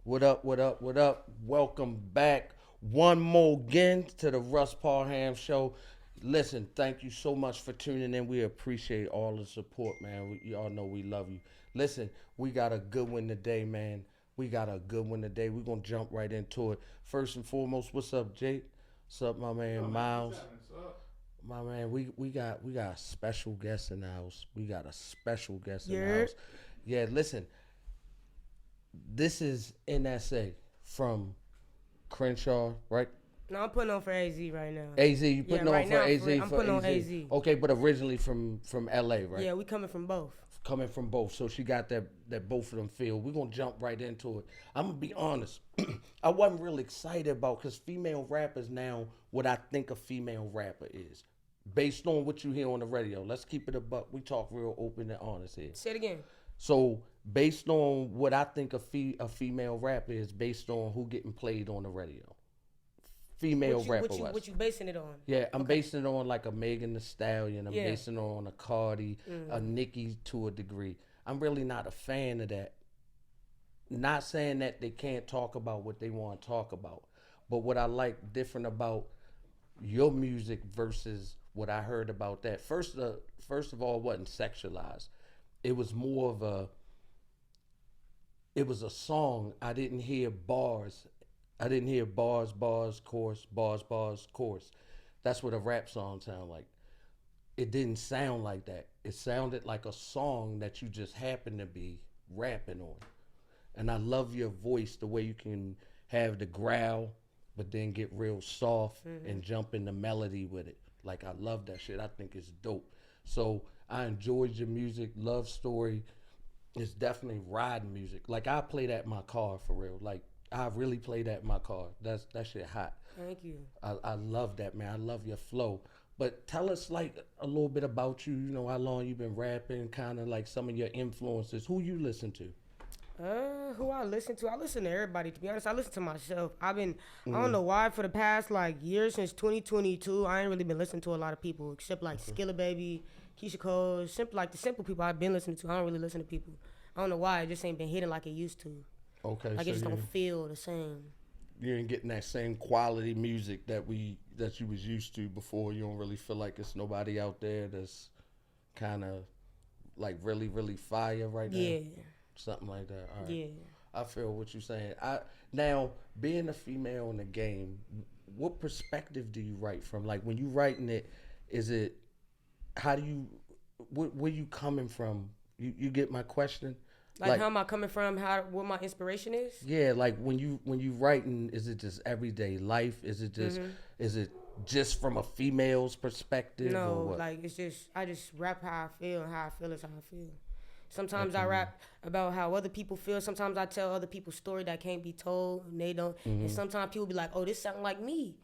What up, what up, what up? Welcome back one more again to the Russ Parham Show. Listen, thank you so much for tuning in. We appreciate all the support, man. Y'all know we love you. Listen, we got a good one today, man. We got a good one today. We're going to jump right into it. First and foremost, what's up, Jake? What's up, my man, Miles? My man, we got a special guest in the house. We got a special guest in the You're house. Yeah, listen, this is N.S.A. from Crenshaw, right? no, I'm putting on for AZ right now. AZ, you Yeah, putting on right for now AZ I'm for putting on AZ. AZ. Okay, but originally from LA, right? Yeah, we coming from both. Coming from both, so she got that both of them feel. We're gonna jump right into it. I'm gonna be honest, I wasn't really excited about because female rappers now what I think a female rapper is, based on what you hear on the radio. Let's keep it a buck. We talk real open and honest here. Say it again. So based on what I think a female rapper is, based on who getting played on the radio, female What you rapper what you was. what you basing it on? Yeah, I'm Okay. basing it on like a Megan Thee Stallion. I'm Yeah. basing it on a Cardi, a Nicki to a degree. I'm really not a fan of that. Not saying that they can't talk about what they want to talk about, but what I like different about your music versus what I heard about that. First of all, it wasn't sexualized. It was more of a. It was a song. I didn't hear bars. I didn't hear bars, bars, chorus, bars, bars, chorus. That's what a rap song sound like. It didn't sound like that. It sounded like a song that you just happened to be rapping on. And I love your voice, the way you can have the growl, but then get real soft and jump in the melody with it. Like I love that shit. I think it's dope. So I enjoyed your music. Love Story is definitely riding music. Like I play that in my car for real. Like I really play that in my car. That shit hot. Thank you. I love that, man. I love your flow. But tell us like a little bit about you. You know how long you've been rapping, kind of like some of your influences. Who you listen to? Who I listen to? I listen to everybody. To be honest, I listen to myself. I don't Mm. know why for the past like years since 2022, I ain't really been listening to a lot of people except like Skilla Baby, Keisha Cole, simple like the simple people I've been listening to. I don't really listen to people. I don't know why. It just ain't been hitting like it used to. Okay, Like so it just you don't feel the same. you ain't getting that same quality music that you was used to before. You don't really feel like it's nobody out there that's kind of like really fire right now. Yeah, Something like that. All right. yeah. I feel what you're saying. I now being a female in the game, what perspective do you write from? Like when you writing it, is it how do you where you coming from? You get my question? Like how am I coming from? How what my inspiration is? Yeah, like when you writing, is it just everyday life? Is it just from a female's perspective or No, what? like it's just I just rap how I feel, and how I feel is how I feel. Sometimes I rap about how other people feel. Sometimes I tell other people's story that can't be told, and they don't. And sometimes people be like, "Oh, this sound like me,"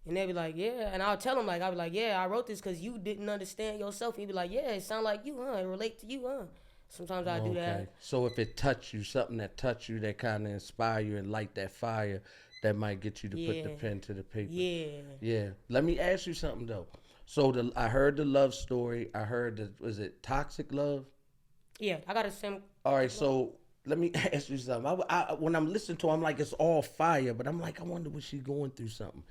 and they be like, "Yeah," and I'll tell them like, "I be like, yeah, I wrote this because you didn't understand yourself." And you be like, "Yeah, it sound like you, huh? It relate to you, huh?" Sometimes I do Okay. that. So if it touch you, something that touch you, that kind of inspire you and light that fire, that might get you to put the Yeah, pen to the paper. yeah. Yeah. Let me ask you something though. So I heard the love story. I heard the was it toxic love? Yeah, I got a same. All right. So let me ask you something. When I'm listening to, her, I'm like it's all fire, but I'm like I wonder was she going through something?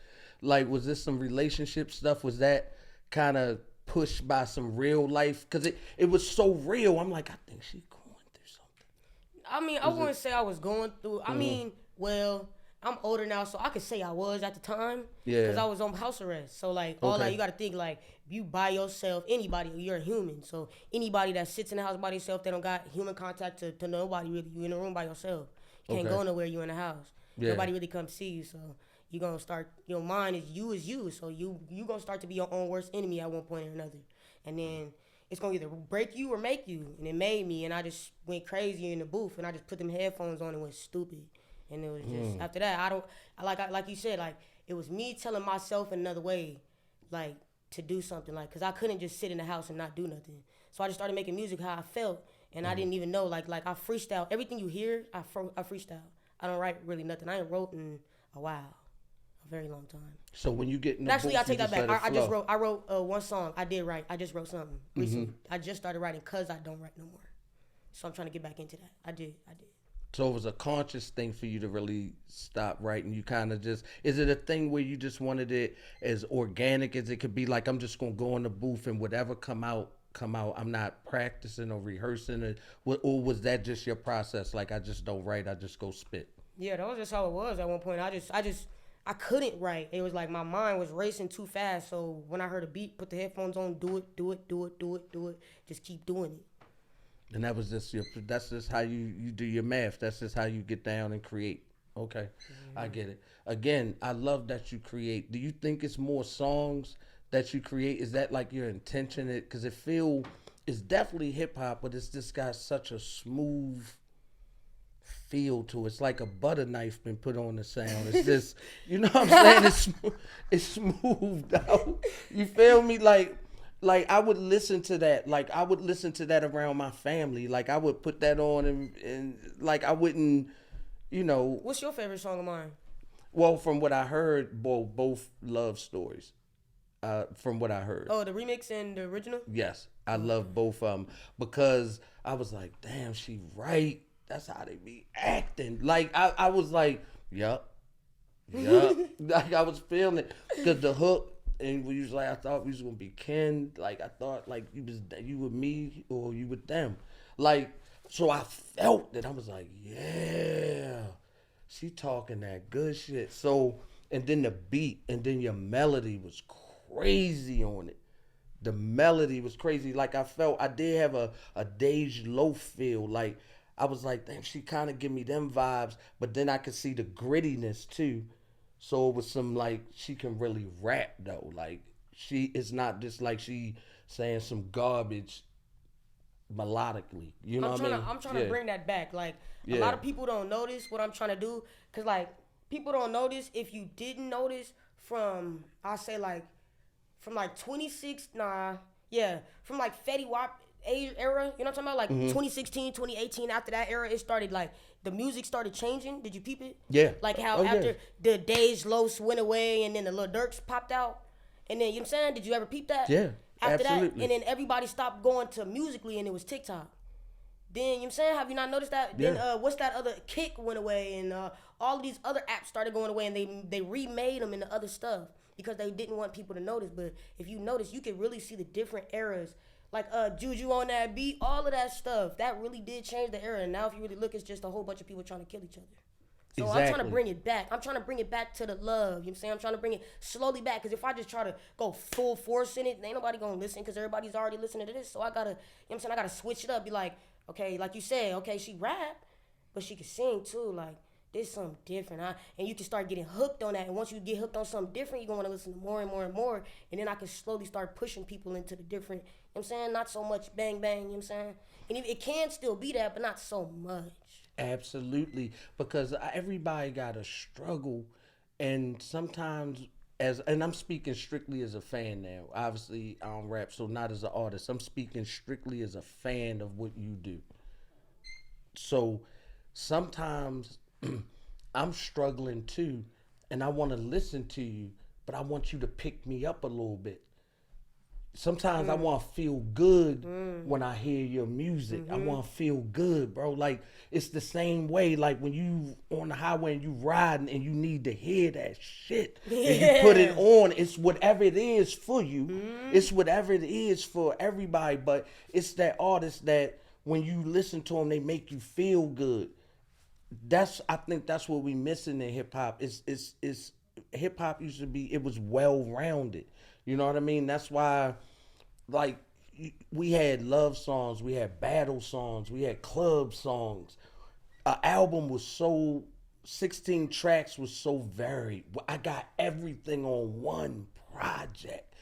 Like was this some relationship stuff? Was that kind of pushed by some real life? Because it was so real. I'm like I think she going through something. I mean, I wouldn't say I was going through. I mean, well, I'm older now, so I could say I was at the time. Yeah. Because I was on house arrest. So, like, all that, Okay. you got to think, like, you by yourself, anybody, you're a human. So, anybody that sits in the house by themselves, they don't got human contact to nobody really. You in a room by yourself. You can't Okay. go nowhere, you in the house. Yeah. Nobody really come see you. So, you going to start, your mind is you. So, you going to start to be your own worst enemy at one point or another. And then it's gonna either break you or make you. And it made me, and I just went crazy in the booth, and I just put them headphones on and went stupid. And it was just after that, like you said, like it was me telling myself another way, like to do something, like because I couldn't just sit in the house and not do nothing. So I just started making music how I felt, and I didn't even know, like I freestyle everything you hear. I freestyle. I don't write really nothing. I ain't wrote in a while, a very long time. So when you get in the Actually, I booth, you take that just back. let it I just flow. wrote. I wrote one song. I did write. I just wrote something recently. I just started writing because I don't write no more. So I'm trying to get back into that. I did. So it was a conscious thing for you to really stop writing. You kind of just, is it a thing where you just wanted it as organic as it could be? Like, I'm just gonna go in the booth and whatever come out, come out. I'm not practicing or rehearsing it, or was that just your process? Like, I just don't write, I just go spit. Yeah, that was just how it was at one point. I couldn't write. It was like my mind was racing too fast. So when I heard a beat, put the headphones on, do it, do it, do it, do it, do it. Just keep doing it. And that was just your, that's just how you do your math. That's just how you get down and create. Okay, I get it. Again, I love that you create. Do you think it's more songs that you create? Is that like your intention? It because it feel it's definitely hip hop, but it's just got such a smooth feel to it. It's like a butter knife been put on the sound. It's just, you know what I'm saying? It's smoothed out. You feel me? Like I would listen to that. Like I would listen to that around my family. Like I would put that on and like I wouldn't, you know. What's your favorite song of mine? Well, from what I heard, both love stories. From what I heard. Oh, the remix and the original? Yes, I love both of them because I was like, damn, she right. That's how they be acting. Like I was like, yup. Like I was feeling it because the hook. And we was like, I thought we was gonna be kin. Like I thought, like you with me or you with them. Like so, I felt that I was like, yeah, she talking that good shit. So and then the beat and then your melody was crazy on it. The melody was crazy. Like I felt I did have a Dej Loaf feel. Like I was like, damn, she kind of give me them vibes. But then I could see the grittiness too. So it was some like she can really rap though. Like she it's not just like she saying some garbage melodically. You know what I mean? I'm trying to bring that back. Like a lot of people don't notice what I'm trying to do. Cause like people don't notice if you didn't notice from I say like from like 26 from like Fetty Wap era, you know what I'm talking about? Like 2016, 2018, after that era, it started like the music started changing. Did you peep it? Yeah. Like how after the Dej Loaf went away and then the Lil Durks popped out. And then, you know what I'm saying? Did you ever peep that? Yeah. After absolutely. that, and then everybody stopped going to Musically and it was TikTok. Then, you know what I'm saying? Have you not noticed that? Yeah. Then what's that other Kick went away and all of these other apps started going away and they remade them into other stuff because they didn't want people to notice. But if you notice, you can really see the different eras. Like Juju on that beat, all of that stuff, that really did change the era. And now if you really look, it's just a whole bunch of people trying to kill each other. So exactly. I'm trying to bring it back. I'm trying to bring it back to the love. You know what I'm saying? I'm trying to bring it slowly back. Because if I just try to go full force in it, ain't nobody going to listen because everybody's already listening to this. So I got to, you know what I'm saying? I got to switch it up. Be like, okay, like you said, okay, she rap, but she can sing too. Like, this something different. And you can start getting hooked on that. And once you get hooked on something different, you're going to want to listen to more and more and more. And then I can slowly start pushing people into the different, you know what I'm saying? Not so much bang, bang, you know what I'm saying? And it can still be that, but not so much. Absolutely, because everybody got a struggle, and sometimes and I'm speaking strictly as a fan now. Obviously, I don't rap, so not as an artist. I'm speaking strictly as a fan of what you do. So sometimes I'm struggling too, and I want to listen to you, but I want you to pick me up a little bit. Sometimes I want to feel good when I hear your music. I want to feel good, bro. Like it's the same way. Like when you on the highway and you riding and you need to hear that shit, and you put it on. It's whatever it is for you. It's whatever it is for everybody. But it's that artist that when you listen to them, they make you feel good. I think that's what we missing in hip hop. It's hip hop used to be. It was well rounded. You know what I mean? That's why, like, we had love songs, we had battle songs, we had club songs. An album was 16 tracks was so varied. I got everything on one project.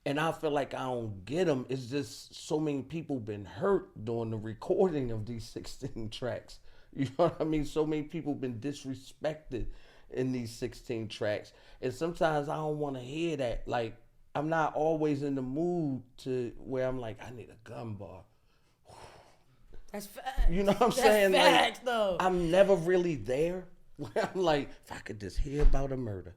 And I feel like I don't get them. It's just so many people been hurt during the recording of these 16 tracks. You know what I mean? So many people been disrespected in these 16 tracks. And sometimes I don't want to hear that. Like, I'm not always in the mood to where I'm like, I need a gun bar. That's facts. You know what I'm saying? Facts, like, though. I'm never really there. Where I'm like, if I could just hear about a murder.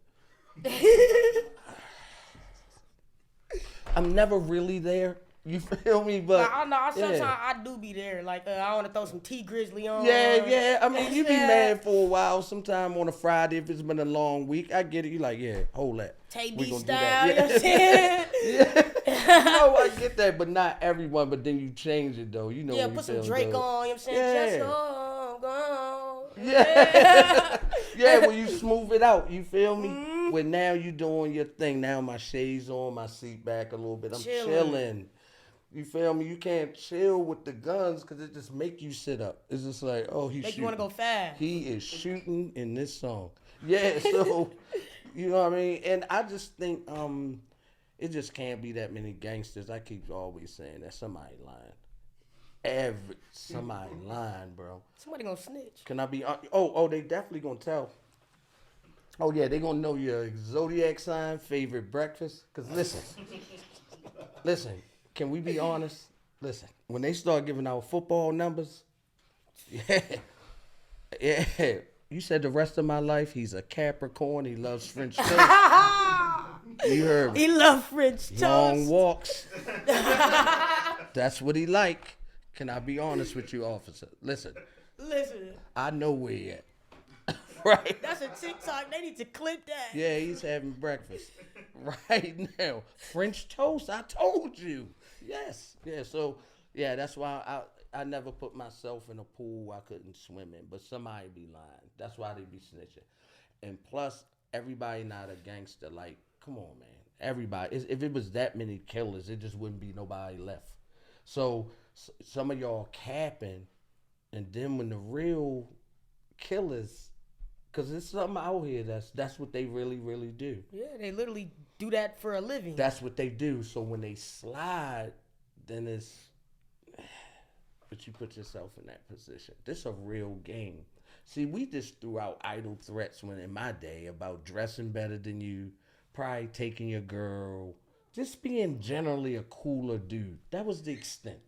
I'm never really there. You feel me? But I know. Sometimes yeah. I do be there. Like I want to throw some T Grizzly on. Yeah. I mean, you be Yeah. mad for a while. Sometime on a Friday if it's been a long week. I get it. You like, yeah, hold that. Tay We B gonna style. do that. You know what I'm saying? Yeah. No, I get that, but not everyone. But then you change it though. You know. Yeah, when put you some feeling Drake good. on. You know what I'm saying? Yeah. Just go. Yeah. Yeah, when you smooth it out, you feel me? Mm-hmm. When now you doing your thing. Now my shades on, my seat back a little bit. I'm Chilling. chilling. You feel me? You can't chill with the guns because it just make you sit up. It's just like, oh, he's Make shooting. you want to go fast. He is shooting in this song. Yeah, so you know what I mean? And I just think it just can't be that many gangsters. I keep always saying that somebody lying. Somebody lying, bro. Somebody gonna snitch. Can I be? Oh, they definitely gonna tell. Oh yeah, they gonna know your zodiac sign, favorite breakfast. Cause listen. Can we be honest? Listen, when they start giving out football numbers, yeah. You said the rest of my life he's a Capricorn. He loves French toast. You heard me. He love French toast. Long walks. That's what he like. Can I be honest with you, officer? Listen, I know where he at. Right. That's a TikTok. They need to clip that. Yeah, he's having breakfast right now. French toast. I told you. Yes. Yeah. So yeah, that's why I never put myself in a pool I couldn't swim in. But somebody be lying. That's why they be snitching. And plus, everybody not a gangster. Like, come on, man. Everybody. If it was that many killers, it just wouldn't be nobody left. So some of y'all capping, and then when the real killers. Cause there's something out here that's what they really, really do. Yeah, they literally do that for a living. That's what they do. So when they slide, then it's but you put yourself in that position. This a real game. See, we just threw out idle threats when in my day about dressing better than you, probably taking your girl, just being generally a cooler dude. That was the extent.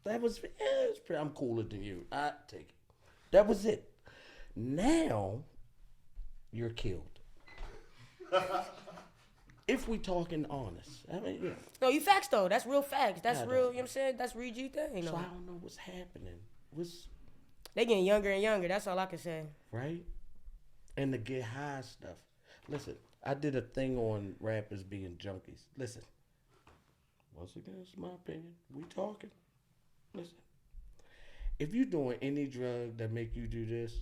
That was I'm cooler than you. I take it. That was it. Now, you're killed. If we talking honest. I mean, yeah. No, you facts though. That's real facts. That's I real, know. you know what I'm saying? That's real G thing. So I don't know what's happening. They getting younger and younger. That's all I can say. Right? And the get high stuff. Listen, I did a thing on rappers being junkies. Listen. Once again, it's my opinion. We talking. Listen. If you doing any drug that make you do this,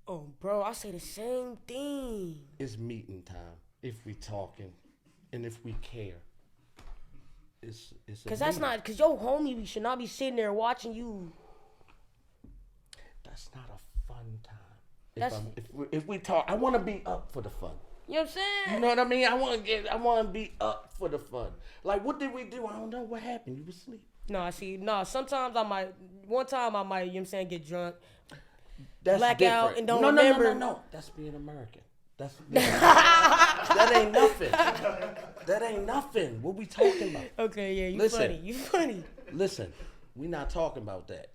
oh, bro, I say the same thing. it's meeting time. If we talking, and if we care, it's. Cause that's not. Cause your homie should not be sitting there watching you. That's not a fun time. If we talk, I want to be up for the fun. You know what I'm saying? You know what I mean? I want to be up for the fun. Like, what did we do? I don't know what happened. You was asleep. No, I see. No, sometimes I might. One time I might. You know what I'm saying? Get drunk. That's Black different. out and don't no, remember. No. That's being American. That ain't nothing. That ain't nothing. What we talking about? Okay, yeah, you Listen. funny. You funny. Listen, we not talking about that.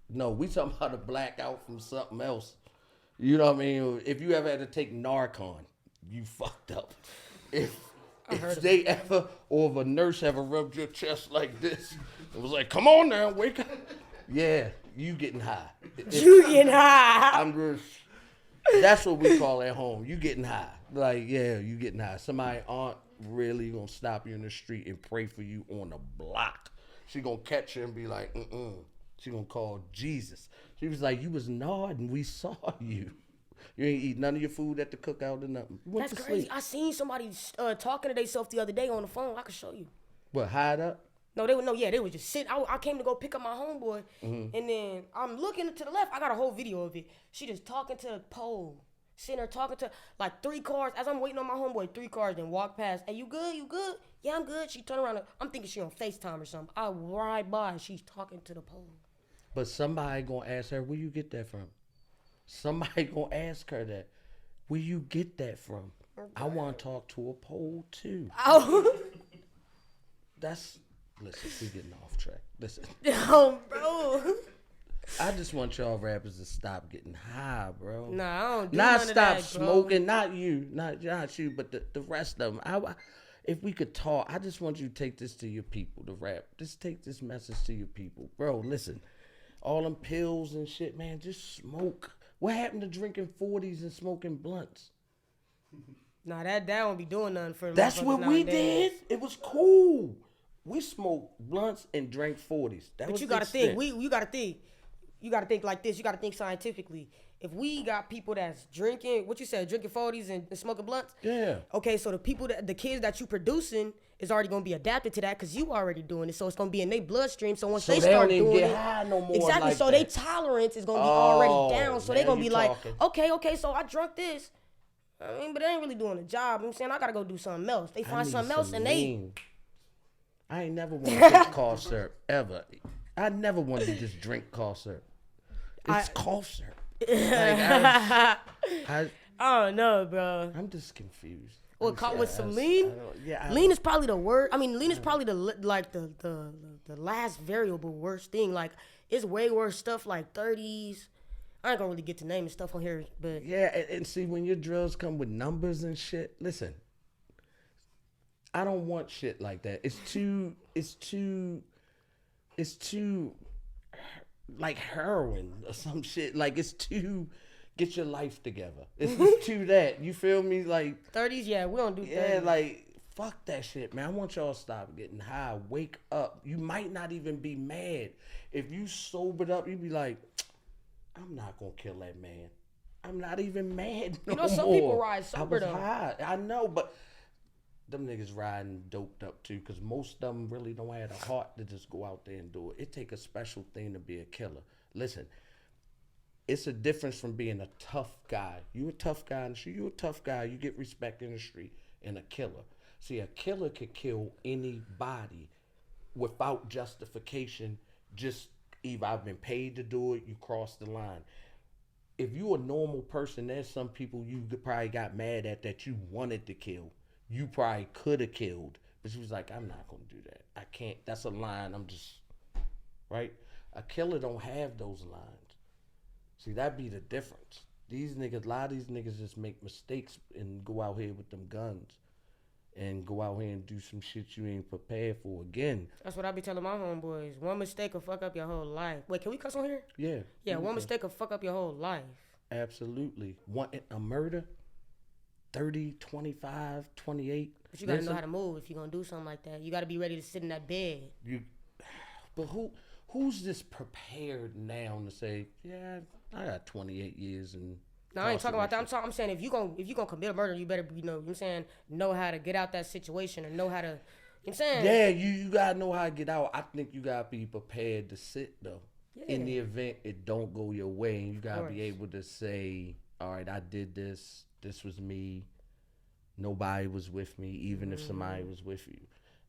No, we talking about a blackout from something else. You know what I mean? If you ever had to take Narcan, you fucked up. If they ever, or if a nurse ever rubbed your chest like this, it was like, come on now, wake up. Yeah, you getting high. You getting high. I'm just, that's what we call at home. You getting high. Like, yeah, you getting high. Somebody aunt really gonna stop you in the street and pray for you on the block. She gonna catch you and be like, She gonna call Jesus. She was like, you was nodding. We saw you. You ain't eat none of your food at the cookout or nothing. You went That's to crazy. sleep. I seen somebody talking to themselves the other day on the phone. I could show you. What, hide up? No, they were just sitting. I came to go pick up my homeboy, and then I'm looking to the left. I got a whole video of it. She just talking to the pole, sitting there talking to like 3 cars. As I'm waiting on my homeboy, 3 cars then walk past. Hey, you good? You good? Yeah, I'm good. She turn around. I'm thinking she on FaceTime or something. I ride by and she's talking to the pole. But somebody gonna ask her, where you get that from? Somebody gonna ask her that. Where you get that from? I want to talk to a pole too. Oh. Listen, we getting off track. Listen. Oh, bro. I just want y'all rappers to stop getting high, bro. Nah, I don't do Not none stop of that, smoking. Not you, not you, but the rest of them. if we could talk, I just want you to take this to your people, the rap. Just take this message to your people. Bro, listen, all them pills and shit, man, just smoke. What happened to drinking 40s and smoking blunts? Nah, that won't be doing nothing for them. That's what we did. It was cool. We smoked blunts and drank 40s. That But was you gotta the extent. think. You gotta think like this. You gotta think scientifically. If we got people that's drinking, what you said, drinking 40s and smoking blunts. Yeah. Okay, so the kids that you producing is already gonna be adapted to that because you already doing it. So it's gonna be in their bloodstream. So once they start don't even doing get it, high no more. exactly. Like so that. their tolerance is gonna be already down. So they now gonna you be like, talking. okay, so I drunk this. I mean, but they ain't really doing the job. I'm saying I gotta go do something else. They I find need something else some and lean. I ain't never wanted to take cough syrup ever. I never wanted to just drink cough syrup. It's cough syrup. Like, I don't know, bro. I'm just confused. Well, with some lean. Lean is probably the word. I mean, lean is probably the last variable worst thing. Like it's way worse stuff like 30s. I ain't gonna really get to naming stuff on here, but yeah, and see when your drills come with numbers and shit. Listen, I don't want shit like that. It's too like heroin or some shit. Like it's too get your life together. It's too that. You feel me? Like 30s, yeah, we don't do 30s. Yeah, like fuck that shit, man. I want y'all to stop getting high. Wake up. You might not even be mad. If you sobered up, you be like, I'm not gonna kill that man. I'm not even mad no more. You know, some people ride sober I was though. high. I know, but them niggas riding doped up too, because most of them really don't have a heart to just go out there and do it. It take a special thing to be a killer. Listen, it's a difference from being a tough guy. You a tough guy in the street. You a tough guy. You get respect in the street. And a killer. See, a killer could kill anybody without justification. Just either I've been paid to do it, you crossed the line. If you a normal person, there's some people you probably got mad at that you wanted to kill. You probably could have killed. But she was like, I'm not going to do that. I can't. That's a line. I'm just, right? A killer don't have those lines. See, that be the difference. These niggas, a lot of these niggas just make mistakes and go out here with them guns. And go out here and do some shit you ain't prepared for again. That's what I be telling my homeboys. One mistake will fuck up your whole life. Wait, can we cuss on here? Yeah. Yeah, one mistake will fuck up your whole life. Absolutely. A murder, 30, 25, 28. But you got to know how to move if you're going to do something like that. You got to be ready to sit in that bed. But who's just prepared now to say, yeah, I got 28 years and... No, I ain't talking about that. I'm saying if you gonna commit a murder, you better know how to get out that situation or know how to. You know what I'm saying? Yeah, you gotta know how to get out. I think you gotta be prepared to sit though. Yeah. In the event it don't go your way, and you gotta be able to say, all right, I did this. This was me. Nobody was with me, even if somebody was with you.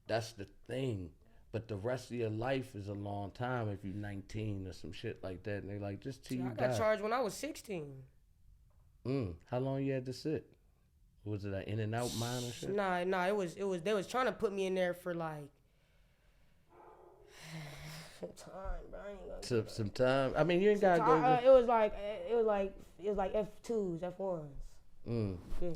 That's the thing. But the rest of your life is a long time if you're 19 or some shit like that, and they're like, just till you die. I got charged when I was 16. How long you had to sit? Was it an in and out mine or shit? Nah. It was. They was trying to put me in there for like some time, bro. I ain't gonna some time. I mean, you ain't gotta go. It was like F2s, F1s. Yeah.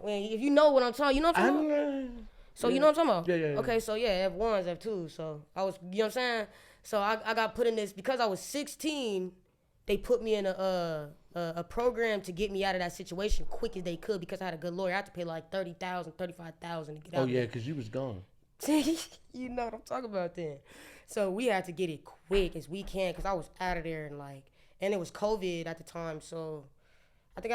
I mean, if you know what I'm talking, you know what I'm talking about. So you know what I'm talking about. Yeah. Okay, so yeah, F1s, F2s. So I was, you know what I'm saying. So I got put in this because I was 16. They put me in a program to get me out of that situation quick as they could because I had a good lawyer. I had to pay like $30,000, $35,000 to get out. Oh yeah, because you was gone. You know what I'm talking about then. So we had to get it quick as we can because I was out of there and it was COVID at the time. So I think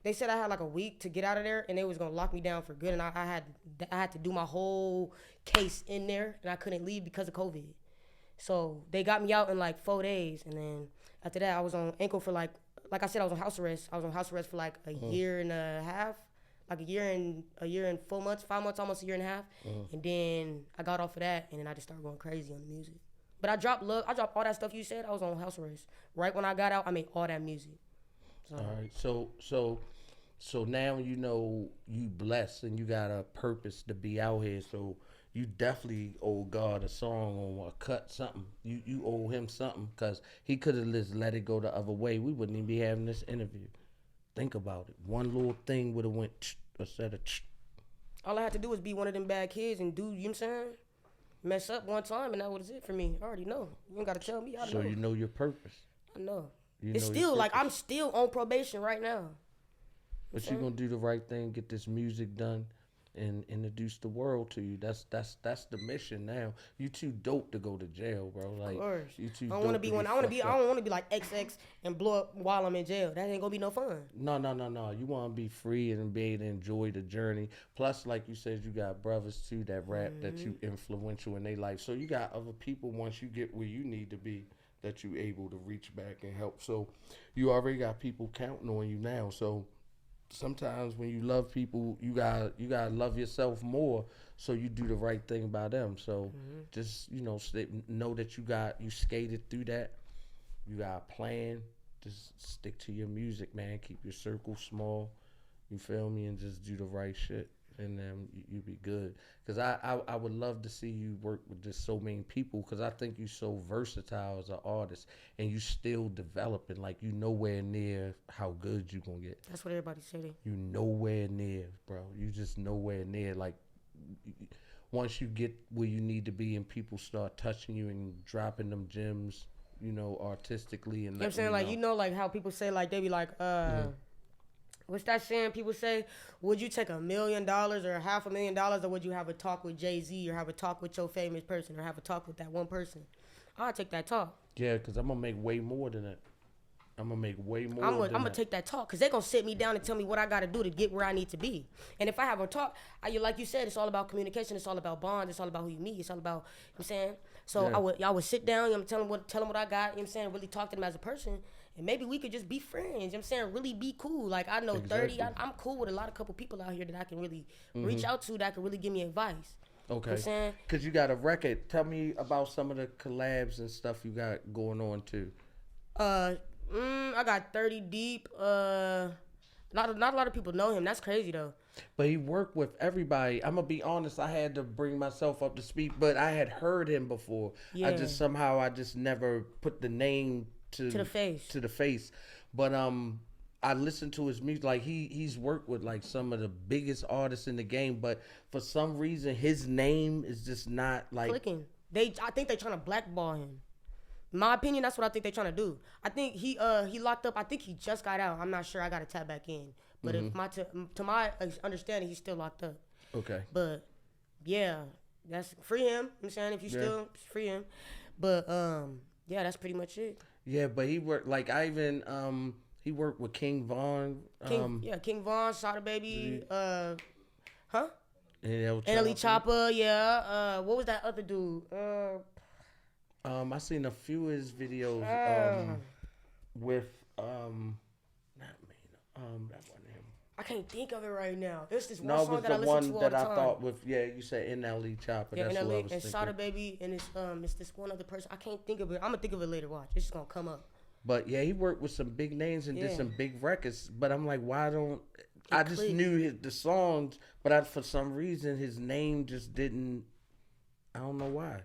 they said I had like a week to get out of there and they was gonna lock me down for good. And I had to do my whole case in there and I couldn't leave because of COVID. So they got me out in like 4 days and then after that I was on ankle for like I said, I was on house arrest. I was on house arrest for like a year and a half, like a year and 4 months, 5 months, almost a year and a half. And then I got off of that, and then I just started going crazy on the music. But I dropped all that stuff you said. I was on house arrest. Right when I got out, I made all that music. So. All right, so now you know you blessed and you got a purpose to be out here. So you definitely owe God a song or a cut, something. You owe him something because he could have just let it go the other way. We wouldn't even be having this interview. Think about it. One little thing would have went instead of. All I had to do was be one of them bad kids and do, you know what I'm saying? Mess up one time, and that was it for me. I already know. You ain't got to tell me. I know. So you know your purpose. I know. You It's know still your like I'm purpose. still on probation right now. But you're gonna do the right thing, get this music done, and introduce the world to you. That's the mission now. You too dope to go to jail, bro. Of Like course. you too I dope don't want to be one. I fucked up. don't want to be like XX and blow up while I'm in jail. That ain't gonna be no fun. No. You want to be free and be able to enjoy the journey. Plus, like you said, you got brothers too that rap that you influential in their life. So you got other people once you get where you need to be that you able to reach back and help. So you already got people counting on you now. So sometimes when you love people, you gotta love yourself more. So you do the right thing by them. So just know that you skated through that. You got a plan. Just stick to your music, man. Keep your circle small. You feel me? And just do the right shit, and then you be good. Cause I would love to see you work with just so many people. Cause I think you so versatile as an artist, and you still developing. Like you nowhere near how good you gonna get. That's what everybody say. You nowhere near, bro. You just nowhere near. Like once you get where you need to be, and people start touching you and dropping them gems, artistically, and You know what I'm saying? Like, like how people say, like, they be like, what's that saying people say? Would you take $1 million or $500,000, or would you have a talk with Jay-Z, or have a talk with your famous person, or have a talk with that one person? I'll take that talk. Yeah, because I'm going to make way more than that. I'm going to make way more I'm going to take that talk, because they're going to sit me down and tell me what I got to do to get where I need to be. And if I have a talk, like you said, it's all about communication. It's all about bonds. It's all about who you meet. It's all about, you know what I'm saying? So yeah. I would sit down, tell them what I got, you know what I'm saying? Really talk to them as a person. And maybe we could just be friends, you know what I'm saying? Really be cool. Like, I know exactly. 30, I'm cool with a couple people out here that I can really reach out to, that can really give me advice. Okay. You know what I'm saying? Because you got a record. Tell me about some of the collabs and stuff you got going on, too. I got 30 Deep. Not a lot of people know him. That's crazy, though. But he worked with everybody. I'm going to be honest. I had to bring myself up to speed, but I had heard him before. Yeah. I just never put the name to the face. But I listened to his music. Like he's worked with like some of the biggest artists in the game, but for some reason his name is just not like clicking. I think they're trying to blackball him. In my opinion, that's what I think they're trying to do. I think he locked up. I think he just got out. I'm not sure. I got to tap back in. But if to my understanding, he's still locked up. Okay. But yeah, that's free him. You know what I'm saying, if you still free him. But yeah, that's pretty much it. Yeah, but he worked like he worked with King Von. King Von, Sada Baby, N.S.A. Chopper, yeah. What was that other dude? I seen a few of his videos with that wasn't him. I can't think of it right now. It's this one song that I listen to all the time. No, it was the one that I thought with you said N.S.A. Chopper. Yeah, that's what I was and thinking. Sada Baby, and it's this one other person. I can't think of it. I'm gonna think of it later. Watch, it's just gonna come up. But yeah, he worked with some big names and did some big records. But I'm like, why don't I just knew the songs, but for some reason his name just didn't. I don't know why.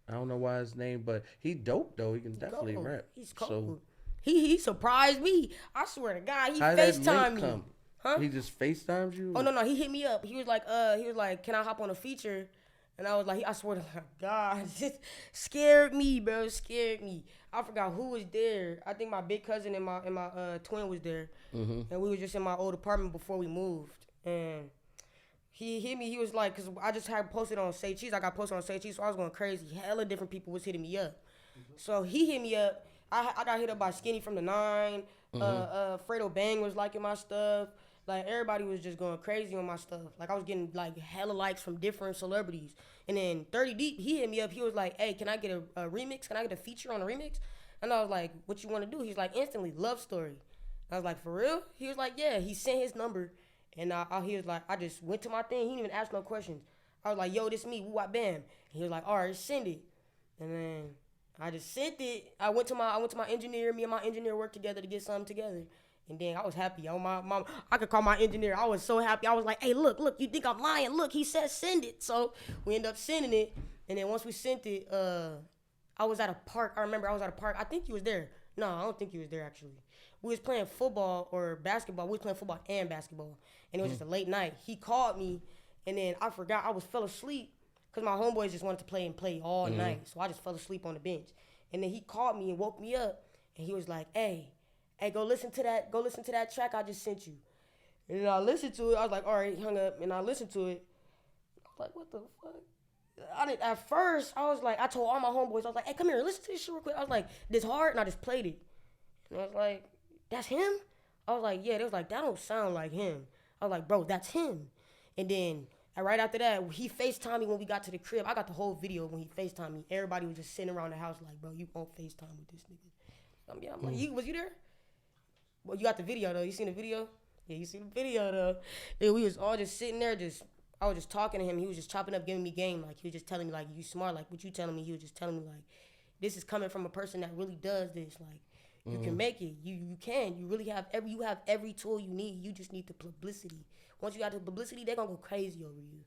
I don't know why his name, but he dope though. He can definitely rap. He's cool. So, he surprised me. I swear to God, he FaceTimed me. Huh? He just FaceTimed you? Oh no, he hit me up. He was like, can I hop on a feature? And I was like, I swear to God, it scared me, bro. It scared me. I forgot who was there. I think my big cousin and my twin was there, and we were just in my old apartment before we moved. And he hit me. He was like, because I just had posted on Say Cheese. I got posted on Say Cheese, so I was going crazy. Hella different people was hitting me up. So he hit me up. I got hit up by Skinny from the 9. Fredo Bang was liking my stuff. Like, everybody was just going crazy on my stuff. Like, I was getting, like, hella likes from different celebrities. And then 30 Deep, he hit me up. He was like, hey, can I get a remix? Can I get a feature on a remix? And I was like, what you want to do? He's like, instantly, Love Story. I was like, for real? He was like, yeah. He sent his number. And he was like, I just went to my thing. He didn't even ask no questions. I was like, yo, this me. Woo-wop, bam. And he was like, all right, send it. And then I just sent it. I went to my engineer. Me and my engineer worked together to get something together. And then I was happy. I could call my engineer. I was so happy. I was like, hey, look, you think I'm lying? Look, he said send it. So we ended up sending it. And then once we sent it, I was at a park. I remember I was at a park. I think he was there. No, I don't think he was there, actually. we was playing football or basketball. We was playing football and basketball, and it was just a late night. He called me, and then I forgot fell asleep because my homeboys just wanted to play all night. So I just fell asleep on the bench, and then he called me and woke me up, and he was like, "Hey, go listen to that track I just sent you." And I listened to it. I was like, "All right," hung up, and I listened to it. I was like, "What the fuck?" At first, I was like, I told all my homeboys, I was like, "Hey, come here, listen to this shit real quick." I was like, "This hard," and I just played it. And I was like, "That's him?" I was like, "Yeah." They was like, "That don't sound like him." I was like, "Bro, that's him." And then right after that, he FaceTimed me when we got to the crib. I got the whole video when he FaceTimed me. Everybody was just sitting around the house like, "Bro, you won't FaceTime with this nigga." I'm like, was you there? Well, you got the video though. You seen the video? Yeah, you seen the video though. Yeah, we was all just sitting there I was just talking to him. He was just chopping up, giving me game. Like, he was just telling me, like, "You smart." Like, what you telling me? He was just telling me, like, "This is coming from a person that really does this. Like, you can make it. You can. You really have every tool you need. You just need the publicity. Once you got the publicity, they're going to go crazy over you."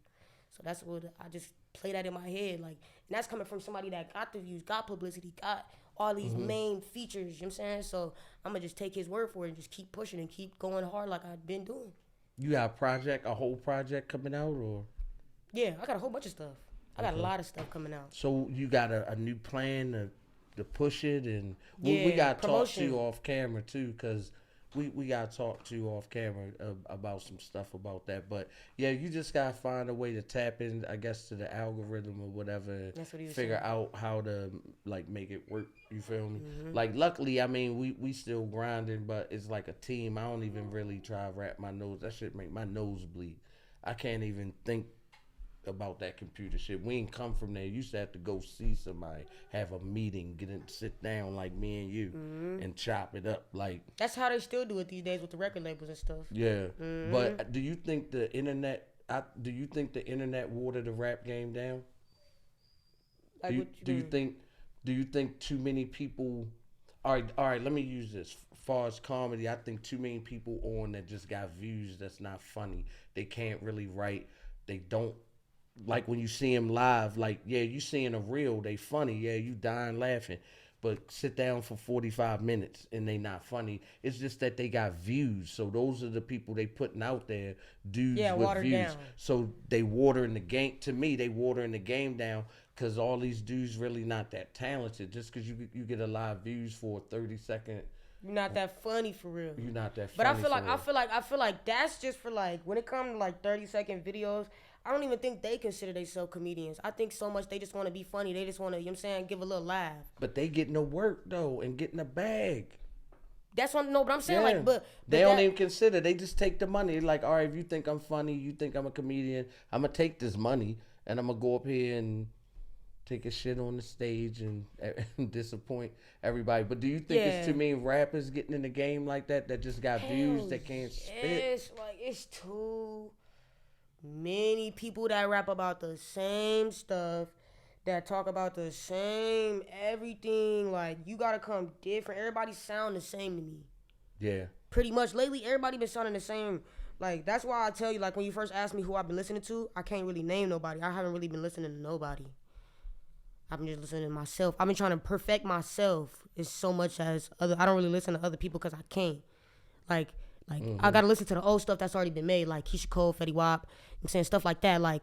So that's what I just play that in my head. Like, and that's coming from somebody that got the views, got publicity, got all these main features. You know what I'm saying? So I'm going to just take his word for it and just keep pushing and keep going hard like I've been doing. You got a whole project coming out, or? Yeah, I got a whole bunch of stuff. I got a lot of stuff coming out. So you got a new plan to push it, and we got to talk to you off camera too, because we got to talk to you off camera about some stuff about that. But yeah, you just got to find a way to tap in, I guess, to the algorithm or whatever. That's what he was figure saying. out how to like make it work. You feel me? Like, luckily, I mean, we still grinding, but it's like a team. I don't even really try to wrap my nose. That shit make my nose bleed. I can't even think about that computer shit. We ain't come from there. You used to have to go see somebody, have a meeting, sit down like me and you, and chop it up. Like, that's how they still do it these days with the record labels and stuff. Yeah, but do you think the internet? Watered the rap game down? Like, do you think too many people? All right. Let me use this. Far as comedy, I think too many people on that just got views. That's not funny. They can't really write. They don't. Like, when you see them live, like, yeah, you seeing a reel, they funny, yeah, you dying laughing, but sit down for 45 minutes and they not funny. It's just that they got views, so those are the people they putting out there, dudes with views. Down. So they watering the game. To me, they watering the game down, because all these dudes really not that talented. Just because you get a lot of views for a 30-second. You're not that funny for real. You're not that funny. But I feel like that's just for, like, when it comes to like 30-second videos. I don't even think they consider themselves comedians. I think so much they just want to be funny. They just want to, you know what I'm saying, give a little laugh. But they getting the work, though, and getting a bag. That's what, no, but I'm saying, like, but they don't even consider. They just take the money. Like, all right, if you think I'm funny, you think I'm a comedian, I'm going to take this money, and I'm going to go up here and take a shit on the stage and disappoint everybody. But do you think it's too many rappers getting in the game like that just got views that can't spit? It's too many people that rap about the same stuff, that talk about the same everything. Like, you gotta come different. Everybody sound the same to me. Yeah. Pretty much. Lately, everybody been sounding the same. Like, that's why I tell you, like, when you first asked me who I've been listening to, I can't really name nobody. I haven't really been listening to nobody. I've been just listening to myself. I've been trying to perfect myself as so much as other. I don't really listen to other people because I can't. Like, I gotta listen to the old stuff that's already been made, like Keisha Cole, Fetty Wap, I'm saying, stuff like that, like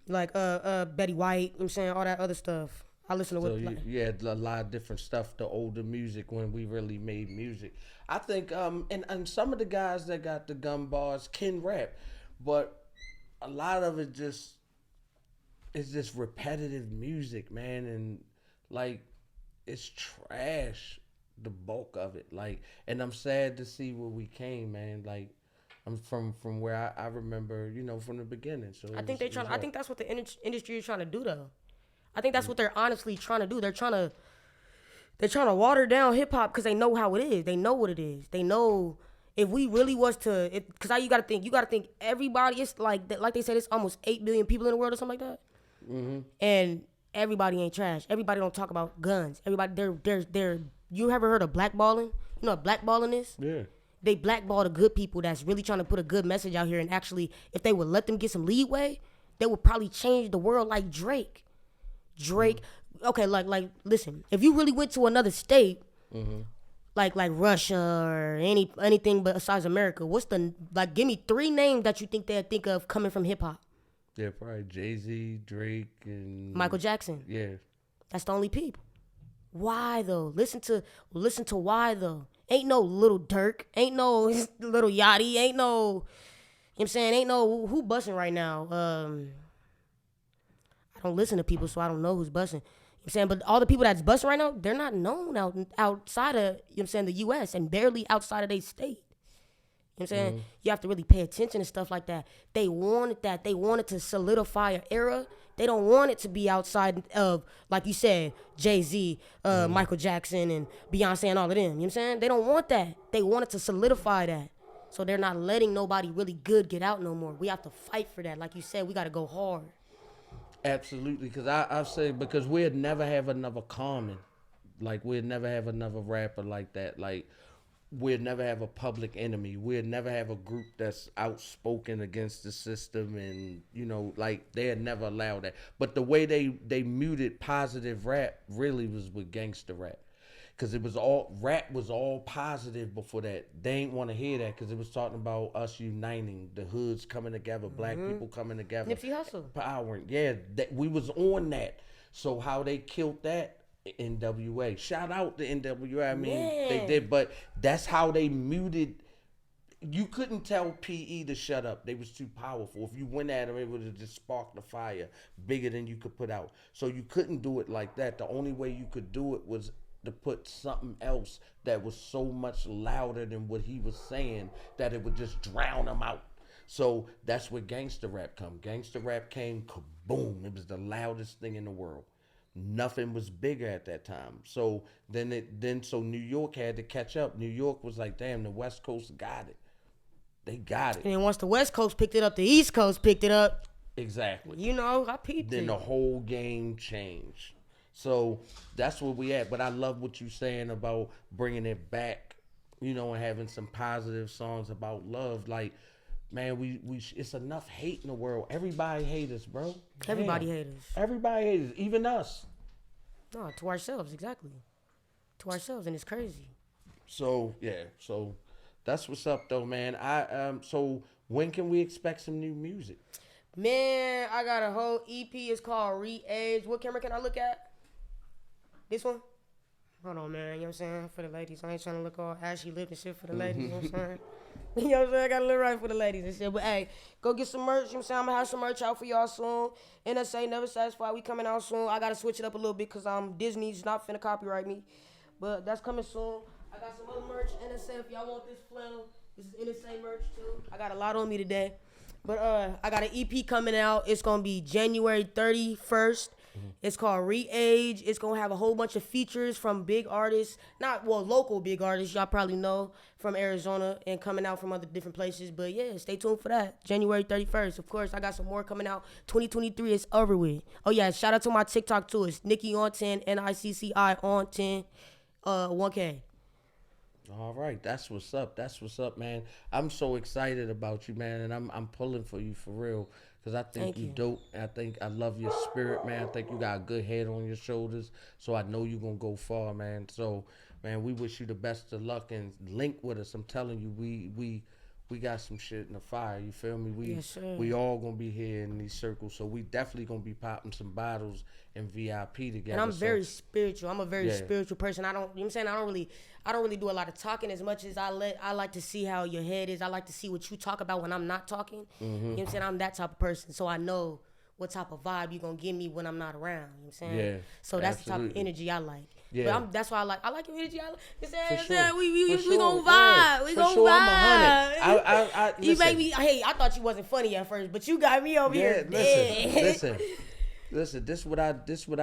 Betty White, I'm saying, all that other stuff. I listen to a lot of different stuff, the older music when we really made music. I think and some of the guys that got the gun bars can rap, but a lot of it just is just repetitive music, man, and like, it's trash. The bulk of it, like, and I'm sad to see where we came, man. Like, I'm from where I remember, you know, from the beginning. So I think I think that's what the industry is trying to do, though. I think that's what they're honestly trying to do. They're trying to water down hip hop because they know how it is. They know what it is. They know if we really was to, because you gotta think everybody. It's like they said, it's almost 8 billion people in the world or something like that. Mm-hmm. And everybody ain't trash. Everybody don't talk about guns. Everybody they're you ever heard of blackballing? You know what blackballing is? Yeah. They blackball the good people that's really trying to put a good message out here, and actually, if they would let them get some leeway, they would probably change the world like Drake. Okay, like listen, if you really went to another state, like Russia or anything besides America, what's the like? Give me 3 names that you think they'd think of coming from hip hop. Yeah, probably Jay-Z, Drake, Michael and Jackson. yeah. That's the only people. Why though? Listen to why though. Ain't no little Dirk. Ain't no little Yachty. Ain't no. You know what I'm saying? Ain't no who bussing right now. I don't listen to people, so I don't know who's bussing. You know what I'm saying? But all the people that's bussing right now, they're not known outside of, you know what I'm saying, the US and barely outside of their state. You know what I'm saying? You have to really pay attention to stuff like that. They wanted that. They wanted to solidify an era. They don't want it to be outside of, like you said, Jay-Z, Michael Jackson, and Beyonce and all of them. You know what I'm saying? They don't want that. They wanted to solidify that. So they're not letting nobody really good get out no more. We have to fight for that. Like you said, we got to go hard. Absolutely, because I say because we'd never have another Common, like we'd never have another rapper like that. Like we'd never have a Public Enemy. We'd never have a group that's outspoken against the system, and like they'd never allow that. But the way they muted positive rap really was with gangster rap. Cause it was all rap was all positive before that. They ain't want to hear that because it was talking about us uniting, the hoods coming together, black people coming together, Nipsey Hussle. powering. Yeah, that we was on that. So how they killed that, NWA. Shout out to NWA. I mean, they did, but that's how they muted. You couldn't tell PE to shut up. They was too powerful. If you went at them, it would have just sparked the fire bigger than you could put out. So you couldn't do it like that. The only way you could do it was to put something else that was so much louder than what he was saying that it would just drown him out. So that's where gangster rap come. Gangster rap came, kaboom. It was the loudest thing in the world. Nothing was bigger at that time. So so New York had to catch up. New York was like, damn, the West Coast got it. They got it. And then once the West Coast picked it up, the East Coast picked it up. Exactly. I peeped Then it. the whole game changed. So that's where we at. But I love what you're saying about bringing it back, and having some positive songs about love. Like, man, we it's enough hate in the world. Everybody hates us, bro. Everybody hates us. Everybody hates us, even us. No, to ourselves, exactly. To ourselves, and it's crazy. So yeah, so that's what's up, though, man. So when can we expect some new music? Man, I got a whole EP. It's called Re-Age. What camera can I look at? This one? Hold on, man. You know what I'm saying? For the ladies. I ain't trying to look all ashy lipped and shit for the ladies. You know what I'm saying? You know what I'm saying? I got to look right for the ladies and shit. But, hey, go get some merch. You know what I'm saying? I'm going to have some merch out for y'all soon. N.S.A. Never Satisfied. We coming out soon. I got to switch it up a little bit because Disney's not finna copyright me. But that's coming soon. I got some other merch. N.S.A. If y'all want this flannel, this is N.S.A. merch, too. I got a lot on me today. But I got an EP coming out. It's going to be January 31st. It's called Re-Age. It's going to have a whole bunch of features from big artists. Local big artists. Y'all probably know from Arizona and coming out from other different places. But, yeah, stay tuned for that. January 31st. Of course, I got some more coming out. 2023 is over with. Oh, yeah, shout out to my TikTok, too. It's Nicki on 10, Nicci on 10, 1K. All right, that's what's up. That's what's up, man. I'm so excited about you, man, and I'm pulling for you for real because I think you dope. I love your spirit, man. I think you got a good head on your shoulders, so I know you're gonna go far, man. So, man, we wish you the best of luck and link with us. I'm telling you, we got some shit in the fire. You feel me? We all gonna be here in these circles, so we definitely gonna be popping some bottles and VIP together. And I'm very spiritual. I'm a very spiritual person. You know what I'm saying? I don't really do a lot of talking as much as I like to see how your head is. I like to see what you talk about when I'm not talking. You know what I'm saying? I'm that type of person, so I know what type of vibe you gonna give me when I'm not around. You know what I'm saying? Yeah. So that's the type of energy I like. Yeah. But that's why I like your energy. You know what I'm For saying? sure. We gonna vibe. Yeah. We For gonna sure, vibe. I'm 100. You make me. Hey, I thought you wasn't funny at first, but you got me over here. Listen, this what I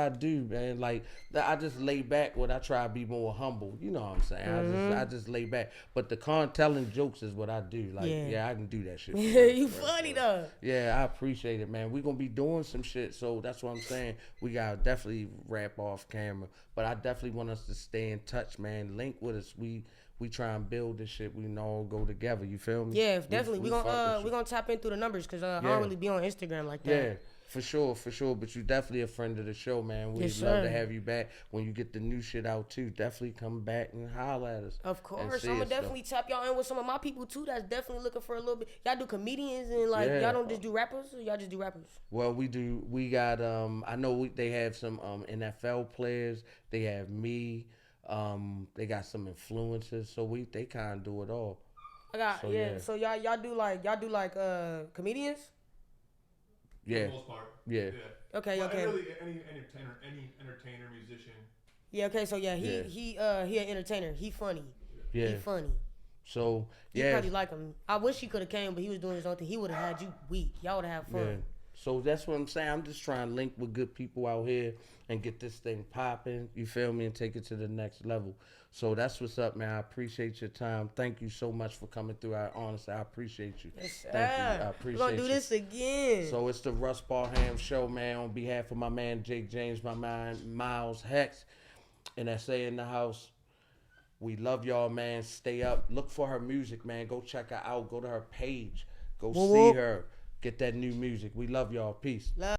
do, man. Like I just lay back when I try to be more humble. You know what I'm saying? I just lay back. But the telling jokes is what I do. Like I can do that shit. You funny though. Yeah, I appreciate it, man. We gonna be doing some shit, so that's what I'm saying. We gotta definitely wrap off camera. But I definitely want us to stay in touch, man. Link with us. We try and build this shit. We can all go together. You feel me? Yeah, definitely. We gonna tap in through the numbers because I don't really be on Instagram like that. Yeah. For sure, for sure. But you definitely a friend of the show, man. We'd Yes, love to sir. have you back when you get the new shit out too. Definitely come back and holler at us. Of And course, see I'm gonna us, though. definitely tap y'all in with some of my people too. That's definitely looking for a little bit. Y'all do comedians and like Yeah. y'all don't just do rappers, or y'all just do rappers? Well, we do. We got. I know they have some NFL players. They have me. They got some influencers. So they kind of do it all. I got So, yeah. yeah. So y'all do like comedians? For the Yeah. most part. Yeah. Okay, Well, okay. and really, any entertainer, musician. Yeah, okay. So yeah, Yeah. he an entertainer. He funny. He Yeah. funny. So You yeah. probably like him. I wish he could have came, but he was doing his own thing. He would have had you weak. Y'all would have had fun. Yeah. So that's what I'm saying. I'm just trying to link with good people out here and get this thing popping. You feel me? And take it to the next level. So that's what's up, man. I appreciate your time. Thank you so much for coming through. Honestly, I appreciate you. Yes, sir. Thank you. I We're appreciate gonna do you. this again. So it's the Russ Barham Show, man. On behalf of my man Jake James, my man Miles Hex, N.S.A. in the house. We love y'all, man. Stay up. Look for her music, man. Go check her out. Go to her page. Go Whoop, see whoop. her. Get that new music. We love y'all. Peace. Love.